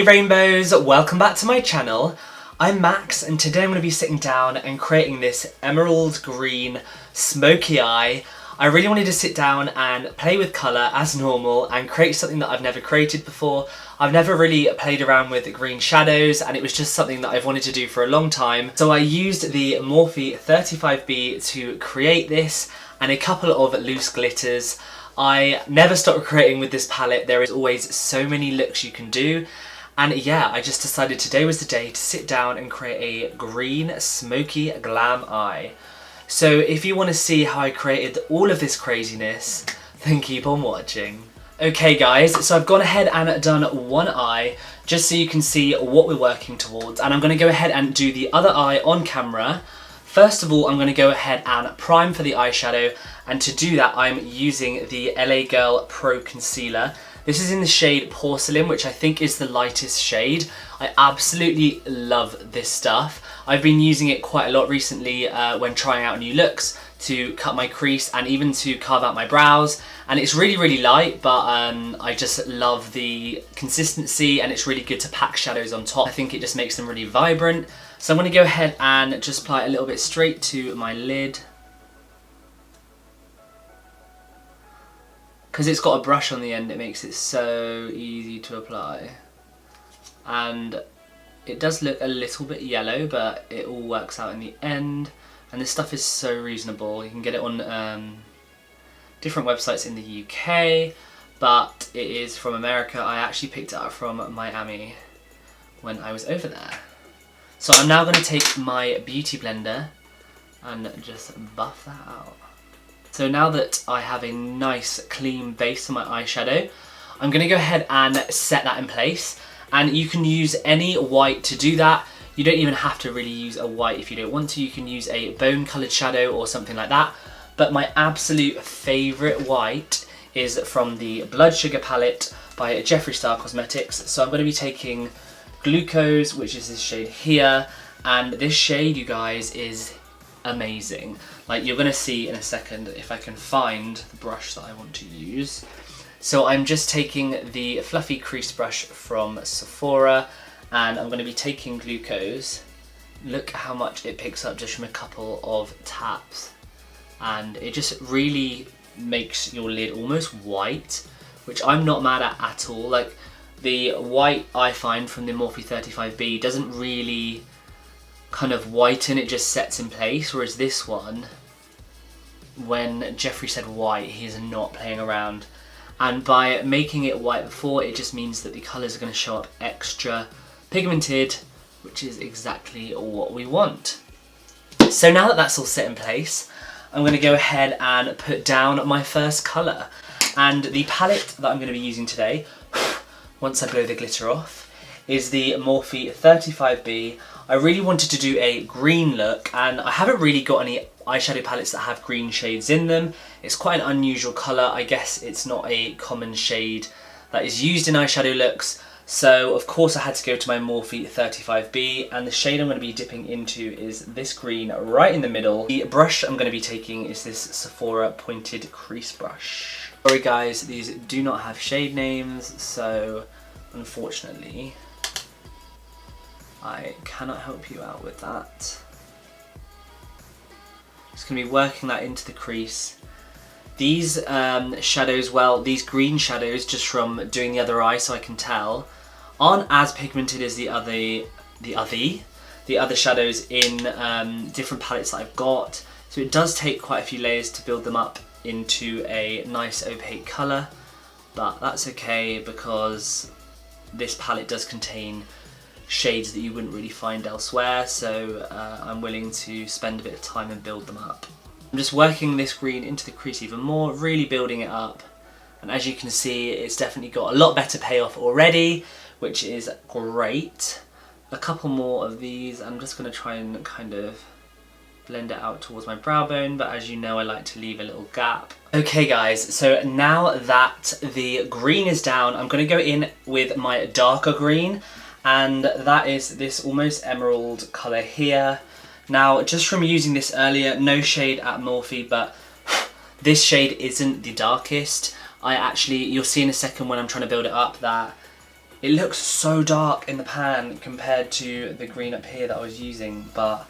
rainbows, welcome back to my channel. I'm Max and today I'm going to be sitting down and creating this Emerald Green Smokey Eye. I really wanted to sit down and play with colour as normal and create something that I've never created before. I've never really played around with green shadows and it was just something that I've wanted to do for a long time. So I used the Morphe 35B to create this and a couple of loose glitters. I never stopped creating with this palette. There is always so many looks you can do. And yeah, I just decided today was the day to sit down and create a green smoky glam eye. So if you want to see how I created all of this craziness, then keep on watching. Okay guys, so I've gone ahead and done one eye just so you can see what we're working towards, and I'm going to go ahead and do the other eye on camera. First of all, I'm going to go ahead and prime for the eyeshadow, and to do that I'm using the LA Girl Pro Concealer. This is in the shade Porcelain, which I think is the lightest shade. I absolutely love this stuff. I've been using it quite a lot recently when trying out new looks to cut my crease and even to carve out my brows. And it's really light, but I just love the consistency and it's really good to pack shadows on top. I think it just makes them really vibrant. So I'm going to go ahead and just apply it a little bit straight to my lid. Because it's got a brush on the end, it makes it so easy to apply. And it does look a little bit yellow, but it all works out in the end. And this stuff is so reasonable. You can get it on different websites in the UK, but it is from America. I actually picked it up from Miami when I was over there. So I'm now going to take my beauty blender and just buff that out. So now that I have a nice clean base for my eyeshadow, I'm going to go ahead and set that in place. And you can use any white to do that. You don't even have to really use a white if you don't want to. You can use a bone coloured shadow or something like that. But my absolute favourite white is from the Blood Sugar palette by Jeffree Star Cosmetics. So I'm going to be taking Glucose, which is this shade here. And this shade, you guys, is amazing. Like, you're going to see in a second if I can find the brush that I want to use. So I'm just taking the fluffy crease brush from Sephora and I'm going to be taking Glucose. Look how much it picks up just from a couple of taps, and it just really makes your lid almost white, which I'm not mad at all. Like, the white I find from the Morphe 35B doesn't really kind of whiten, it just sets in place, whereas this one, when Jeffree said white, he's not playing around. And by making it white before, it just means that the colours are going to show up extra pigmented, which is exactly what we want. So now that that's all set in place, I'm going to go ahead and put down my first colour. And the palette that I'm going to be using today, once I blow the glitter off, is the Morphe 35B. I really wanted to do a green look, and I haven't really got any eyeshadow palettes that have green shades in them. It's quite an unusual colour. I guess it's not a common shade that is used in eyeshadow looks. So of course I had to go to my Morphe 35B, and the shade I'm going to be dipping into is this green right in the middle. The brush I'm going to be taking is this Sephora pointed crease brush. Sorry guys, these do not have shade names, so unfortunately I cannot help you out with that. Just going to be working that into the crease. These shadows, well, these green shadows, just from doing the other eye so I can tell, aren't as pigmented as the other shadows in different palettes that I've got. So it does take quite a few layers to build them up into a nice opaque colour, but that's okay because this palette does contain shades that you wouldn't really find elsewhere, so I'm willing to spend a bit of time and build them up. I'm just working this green into the crease even more, really building it up, and as you can see it's definitely got a lot better payoff already, which is great. A couple more of these. I'm just going to try and kind of blend it out towards my brow bone, but as you know I like to leave a little gap. Okay guys, so now that the green is down, I'm going to go in with my darker green, and that is this almost emerald colour here. Now, just from using this earlier, no shade at Morphe, but this shade isn't the darkest. You'll see in a second when I'm trying to build it up that It looks so dark in the pan compared to the green up here that I was using, but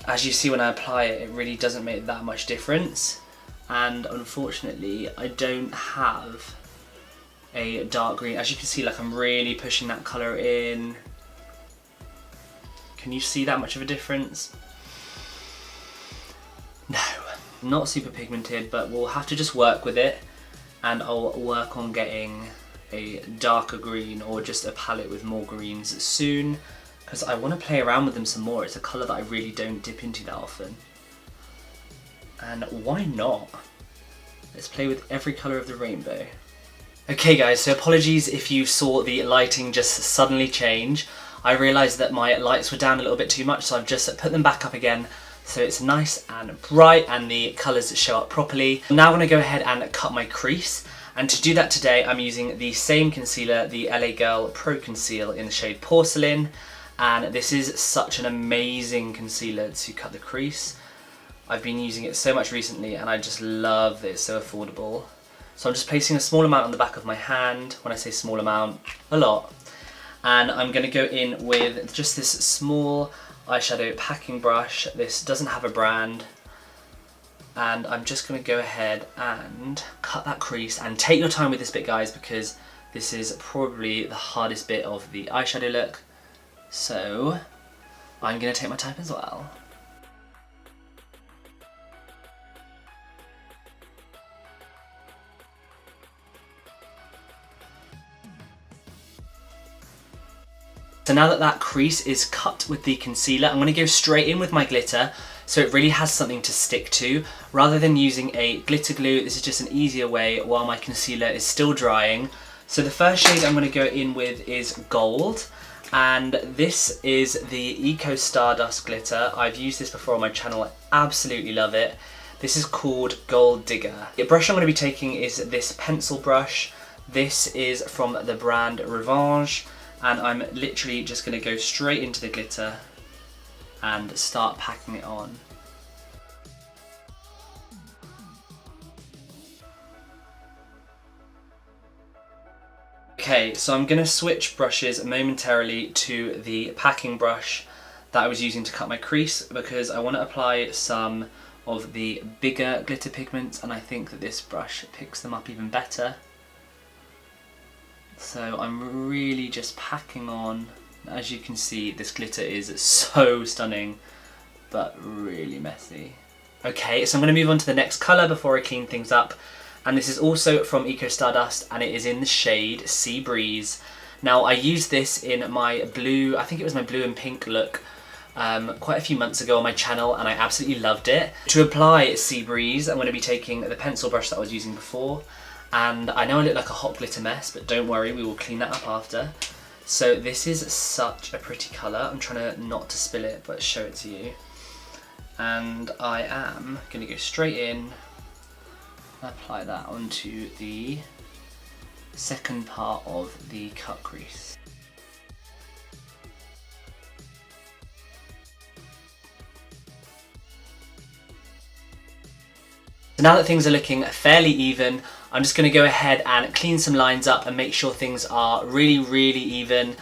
as you see when I apply it, it really doesn't make that much difference. And unfortunately, I don't have a dark green. As you can see, like, I'm really pushing that colour in. Can you see that much of a difference? No, not super pigmented, but we'll have to just work with it, and I'll work on getting a darker green or just a palette with more greens soon, because I want to play around with them some more. It's a colour that I really don't dip into that often. And why not? Let's play with every colour of the rainbow. Okay guys, so apologies if you saw the lighting just suddenly change. I realised that my lights were down a little bit too much, so I've just put them back up again so it's nice and bright and the colours show up properly. I'm now going to go ahead and cut my crease, and to do that today I'm using the same concealer, the LA Girl Pro Conceal in the shade Porcelain, and this is such an amazing concealer to cut the crease. I've been using it so much recently and I just love that it's so affordable. So I'm just placing a small amount on the back of my hand. When I say small amount, a lot. And I'm going to go in with just this small eyeshadow packing brush. This doesn't have a brand. And I'm just going to go ahead and cut that crease. And take your time with this bit, guys, because this is probably the hardest bit of the eyeshadow look. So I'm going to take my time as well. So now that that crease is cut with the concealer, I'm going to go straight in with my glitter so it really has something to stick to. Rather than using a glitter glue, this is just an easier way while my concealer is still drying. So the first shade I'm going to go in with is Gold, and this is the Eco Stardust glitter. I've used this before on my channel, I absolutely love it. This is called Gold Digger. The brush I'm going to be taking is this pencil brush. This is from the brand Revanche. And I'm literally just going to go straight into the glitter and start packing it on. Okay, so I'm going to switch brushes momentarily to the packing brush that I was using to cut my crease, because I want to apply some of the bigger glitter pigments, and I think that this brush picks them up even better. So I'm really just packing on. As you can see, this glitter is so stunning, but really messy. Okay, so I'm going to move on to the next colour before I clean things up. And this is also from Eco Stardust, and it is in the shade Sea Breeze. Now, I used this in my blue, I think it was my blue and pink look, quite a few months ago on my channel, and I absolutely loved it. To apply Sea Breeze, I'm going to be taking the pencil brush that I was using before. And I know I look like a hot glitter mess, but don't worry, we will clean that up after. So this is such a pretty colour. I'm trying to not to spill it, but show it to you. And I am going to go straight in and apply that onto the second part of the cut crease. So now that things are looking fairly even, I'm just going to go ahead and clean some lines up and make sure things are really, really even.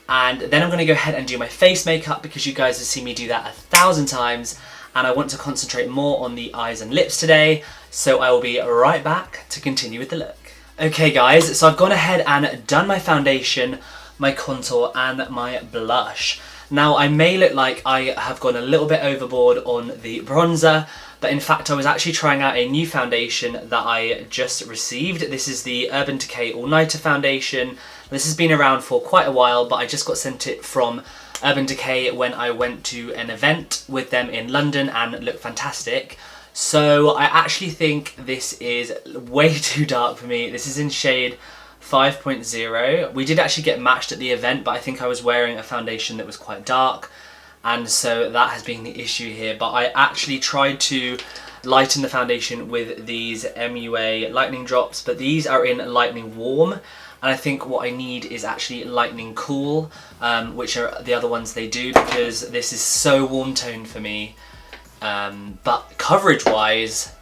And then I'm going to go ahead and do my face makeup, because you guys have seen me do that 1,000 times. And I want to concentrate more on the eyes and lips today. So I will be right back to continue with the look. Okay guys, so I've gone ahead and done my foundation, my contour and my blush. Now I may look like I have gone a little bit overboard on the bronzer, but in fact I was actually trying out a new foundation that I just received. This is the Urban Decay All Nighter foundation. This has been around for quite a while, but I just got sent it from Urban Decay when I went to an event with them in London, and it looked fantastic. So I actually think this is way too dark for me. This is in shade 5.0. We did actually get matched at the event, but I think I was wearing a foundation that was quite dark, and so that has been the issue here. But I actually tried to lighten the foundation with these MUA lightning drops, but these are in lightning warm, and I think what I need is actually lightning cool, which are the other ones they do, because this is so warm toned for me. But coverage wise,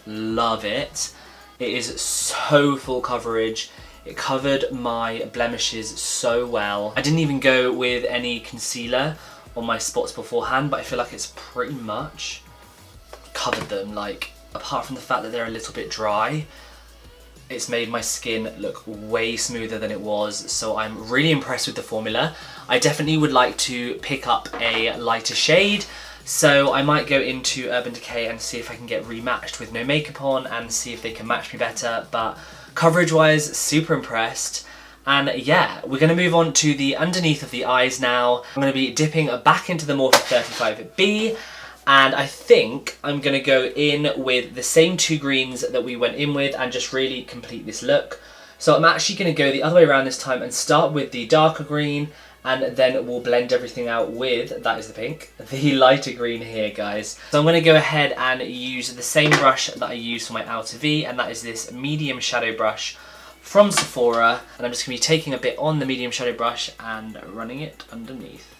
love it. It is so full coverage. It covered my blemishes so well. I didn't even go with any concealer on my spots beforehand, but I feel like it's pretty much covered them. Like, apart from the fact that they're a little bit dry, it's made my skin look way smoother than it was, so I'm really impressed with the formula. I definitely would like to pick up a lighter shade, so I might go into Urban Decay and see if I can get rematched with no makeup on and see if they can match me better, but coverage wise, super impressed. And yeah, we're going to move on to the underneath of the eyes now. I'm going to be dipping back into the Morphe 35B, and I think I'm going to go in with the same two greens that we went in with and just really complete this look. So I'm actually going to go the other way around this time and start with the darker green, and then we'll blend everything out with, that is the pink, the lighter green here, guys. So I'm going to go ahead and use the same brush that I used for my outer V, and that is this medium shadow brush from Sephora, and I'm just going to be taking a bit on the medium shadow brush and running it underneath.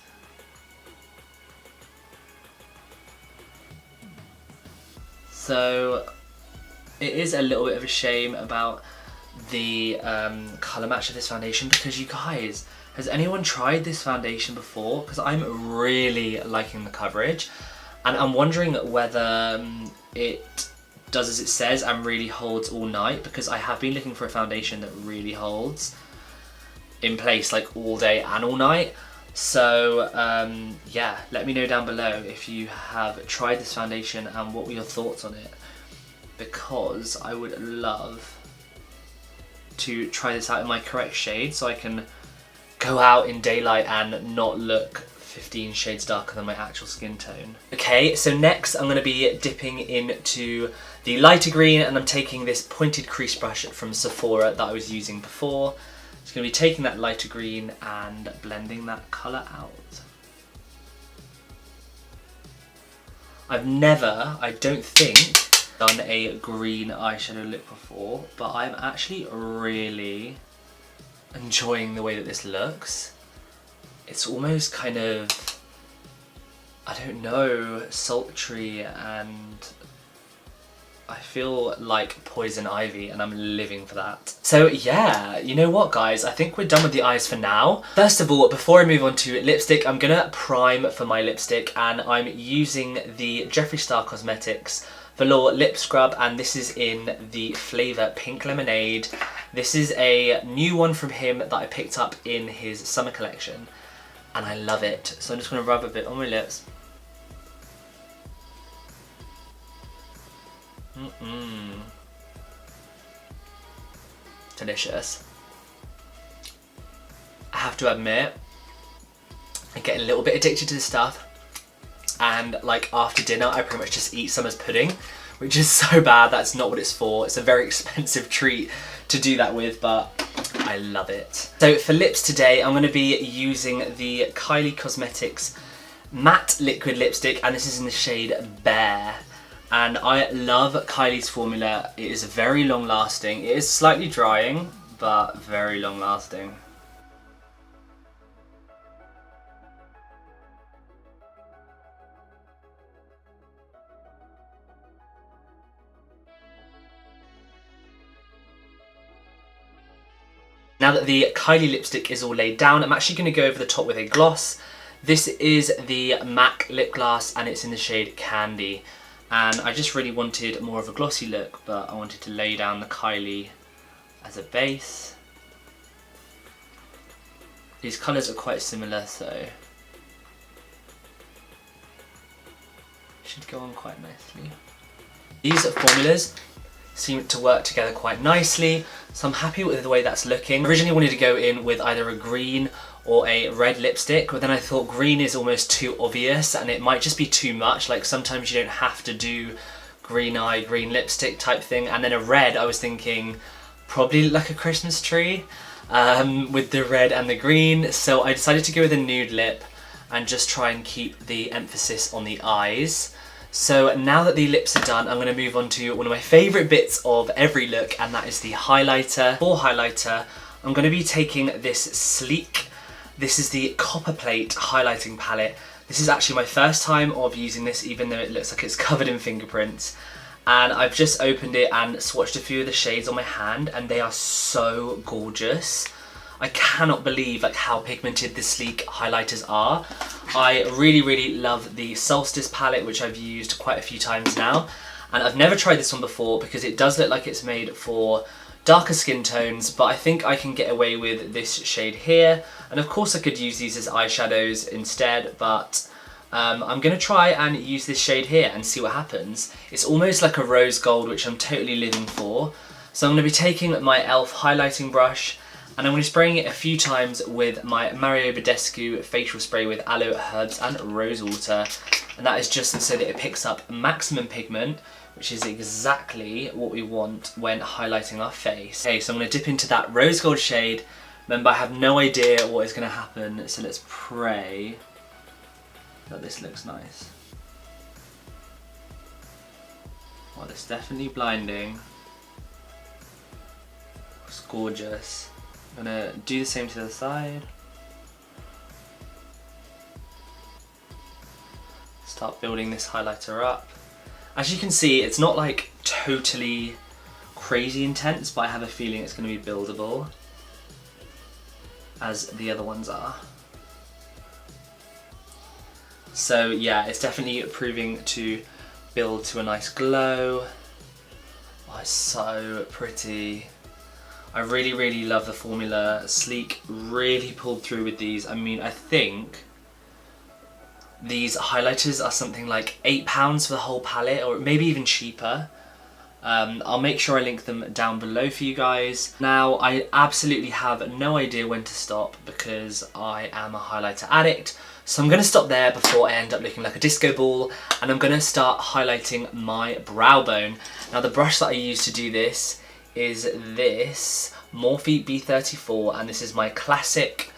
So it is a little bit of a shame about the colour match of this foundation, because you guys, has anyone tried this foundation before? Because I'm really liking the coverage, and I'm wondering whether it does as it says and really holds all night, because I have been looking for a foundation that really holds in place like all day and all night. So yeah, let me know down below if you have tried this foundation and what were your thoughts on it, because I would love to try this out in my correct shade so I can go out in daylight and not look 15 shades darker than my actual skin tone. Okay, so next I'm going to be dipping into the lighter green, and I'm taking this pointed crease brush from Sephora that I was using before. Just going to be taking that lighter green and blending that colour out. I've never, I don't think, done a green eyeshadow look before, but I'm actually really enjoying the way that this looks. It's almost kind of, I don't know, sultry, and I feel like poison ivy, and I'm living for that. So yeah, you know what guys, I think we're done with the eyes for now. First of all, before I move on to lipstick, I'm gonna prime for my lipstick, and I'm using the Jeffree Star Cosmetics Velour Lip Scrub, and this is in the flavour Pink Lemonade. This is a new one from him that I picked up in his summer collection, and I love it. So I'm just going to rub a bit on my lips. Delicious. I have to admit, I get a little bit addicted to this stuff, and like after dinner I pretty much just eat some as pudding, which is so bad. That's not what it's for. It's a very expensive treat to do that with, but I love it. So for lips today, I'm going to be using the Kylie Cosmetics matte liquid lipstick, and this is in the shade Bear. And I love Kylie's formula. It is very long lasting. It is slightly drying, but very long lasting. Now that the Kylie lipstick is all laid down, I'm actually going to go over the top with a gloss. This is the MAC lip gloss, and it's in the shade Candy. And I just really wanted more of a glossy look, but I wanted to lay down the Kylie as a base. These colours are quite similar, so should go on quite nicely. These formulas seem to work together quite nicely, so I'm happy with the way that's looking. I originally wanted to go in with either a green or a red lipstick, but then I thought green is almost too obvious and it might just be too much. Like sometimes you don't have to do green eye, green lipstick type thing. And then a red, I was thinking probably like a Christmas tree with the red and the green. So I decided to go with a nude lip and just try and keep the emphasis on the eyes. So now that the lips are done, I'm going to move on to one of my favourite bits of every look, and that is the highlighter. For highlighter, I'm going to be taking this sleek, this is the Copper Plate highlighting palette. This is actually my first time of using this, even though it looks like it's covered in fingerprints. and I've just opened it and swatched a few of the shades on my hand, and they are so gorgeous. I cannot believe like how pigmented the sleek highlighters are. I really love the Solstice palette, which I've used quite a few times now, and I've never tried this one before because it does look like it's made for darker skin tones, but I think I can get away with this shade here, and of course I could use these as eyeshadows instead, but I'm going to try and use this shade here and see what happens. It's almost like a rose gold, which I'm totally living for. So I'm going to be taking my e.l.f. highlighting brush, and I'm going to be spraying it a few times with my Mario Badescu facial spray with aloe, herbs and rose water, and that is just so that it picks up maximum pigment, which is exactly what we want when highlighting our face. Okay, so I'm going to dip into that rose gold shade. Remember, I have no idea what is going to happen, so let's pray that this looks nice. Well, it's definitely blinding. It's gorgeous. I'm gonna do the same to the side. Start building this highlighter up. As you can see, it's not like totally crazy intense, but I have a feeling it's going to be buildable, as the other ones are. So yeah, it's definitely proving to build to a nice glow. Oh, it's so pretty. I really love the formula. Sleek really pulled through with these. I mean, I think these highlighters are something like £8 for the whole palette, or maybe even cheaper. I'll make sure I link them down below for you guys. Now, I absolutely have no idea when to stop because I am a highlighter addict. So I'm going to stop there before I end up looking like a disco ball, and I'm going to start highlighting my brow bone. Now, the brush that I use to do this is this Morphe B34, and this is my classic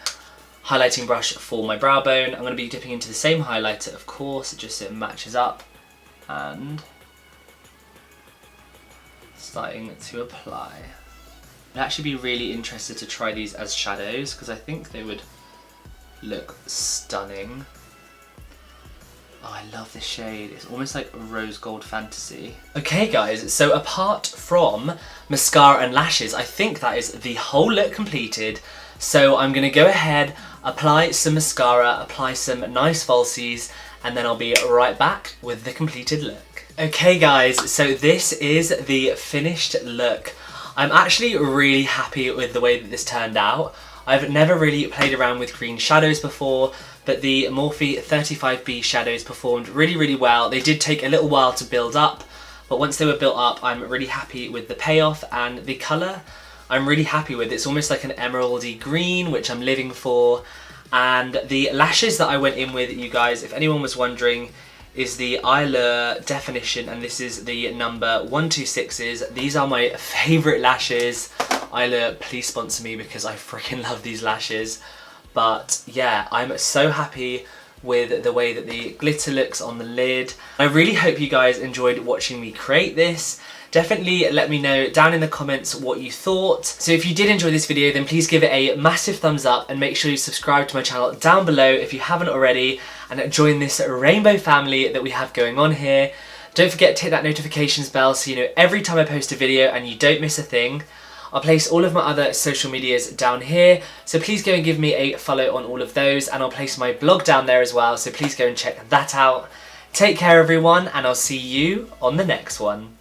highlighting brush for my brow bone. I'm going to be dipping into the same highlighter, of course, just so it matches up, and starting to apply. I'd actually be really interested to try these as shadows because I think they would look stunning. Oh, I love this shade. It's almost like a rose gold fantasy. Okay guys, so apart from mascara and lashes, I think that is the whole look completed. So I'm gonna go ahead, apply some mascara, apply some nice falsies, and then I'll be right back with the completed look. Okay guys, so this is the finished look. I'm actually really happy with the way that this turned out. I've never really played around with green shadows before, but the Morphe 35B shadows performed really well. They did take a little while to build up, but once they were built up, I'm really happy with the payoff, and the colour I'm really happy with. It's almost like an emeraldy green, which I'm living for. And the lashes that I went in with, you guys, if anyone was wondering, is the Eyelure Definition, and this is the number 126s. These are my favourite lashes. Eyelure, please sponsor me because I freaking love these lashes. But yeah, I'm so happy with the way that the glitter looks on the lid. I really hope you guys enjoyed watching me create this. Definitely let me know down in the comments what you thought. So if you did enjoy this video, then please give it a massive thumbs up and make sure you subscribe to my channel down below if you haven't already, and join this rainbow family that we have going on here. Don't forget to hit that notifications bell so you know every time I post a video and you don't miss a thing. I'll place all of my other social medias down here, so please go and give me a follow on all of those, and I'll place my blog down there as well, so please go and check that out. Take care everyone, and I'll see you on the next one.